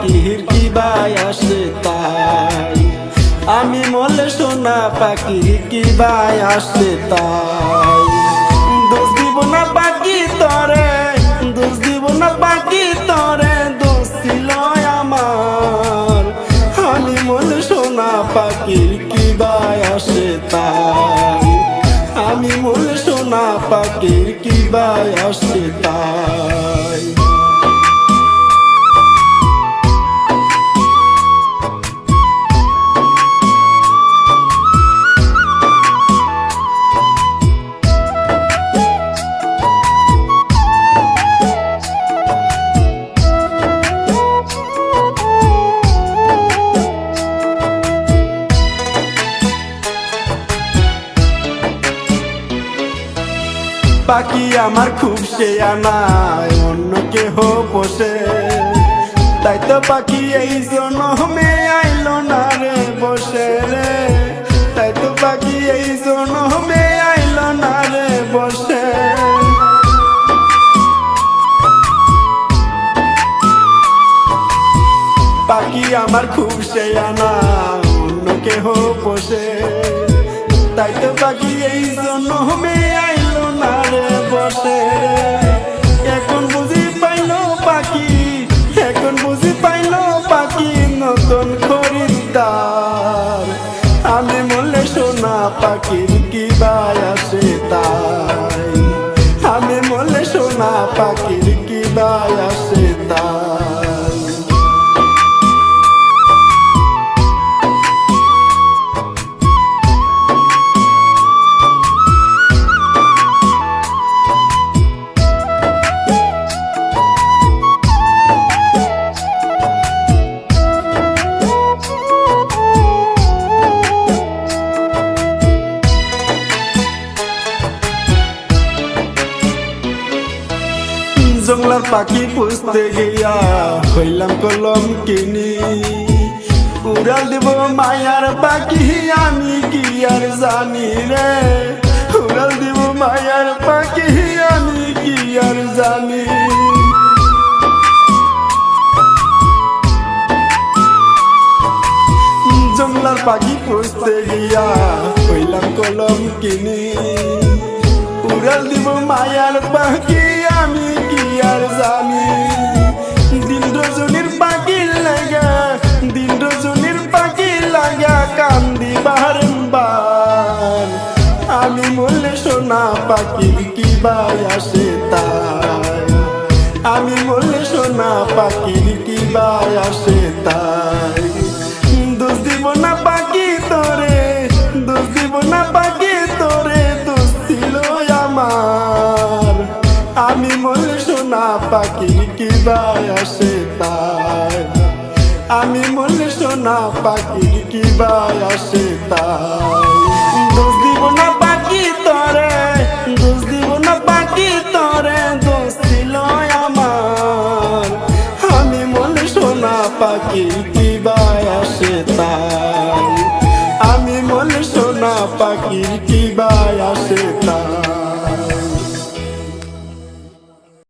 পাখির কি বাই আসে তাই, আমি মরলে সোনা পাখির কি বাই আসে তাই। দোষ দিব না পাখি তরে, দোষ দিব না পাখি তরে, দোষ ছিল আমার। আমি মরলে সোনা পাখির কি বাই আসে তাই, আমি মরলে সোনা পাখির কি বাই আসে তাই। পাখি আমার খুব সে আনায় অন্য কেহ বসে, তাই তো পাখি এই জন্মে আইলো না রে বসে রে, তাই তো পাখি এই জন্মে আইলো না রে বসে। পাখি আমার খুব সে আনায় অন্য কেহ বসে, তাই তো পাখি এই জন্মে আইলো না রে বসে। এখন বুঝি পাইলো পাখি, এখন বুঝি পাইলো পাখি নতুন খরিদ্দার। আমি মরলে সোনা পাখির কি বাই আসে তাই, আমি মরলে সোনা পাখির কি বাই আসে তাই। জংলার পাখি পুষতে গিয়া হইলাম কলম কিনি, উড়াল দিব মায়ার পাখি আমি কি আর জানি রে, উড়াল দিব মায়ার পাখি আমি কি আর জানি। জংলার পাখি পুষতে গিয়া হইলাম কলম কিনি, উড়াল দিব মায়ার পাখি আমি কি আর জানি। দিন রজনীর পাখি লাগা, দিন রজনীর পাখি লাগা কান্দি বারংবার। আমি মরলে সোনা পাখির কি বাই আসে তাই, আমি মরলে সোনা পাখির কি বাই আসে তাই। দোষ দিব না পাখি তোরে, দোষ দিব না পাখি তোরে, দোষ ছিল আমার। আমি মরলে সোনা পাখির কি বাই আসে তাই, আমি মরলে সোনা পাখির কি বাই আসে তাই। দোষ দিব না পাখি তরে, দোষ দিব না পাখি তরে, দোষ ছিল আমার। আমি মরলে সোনা পাখির কি বাই আসে তাই, আমি মরলে সোনা পাখির কি বাই আসে তাই।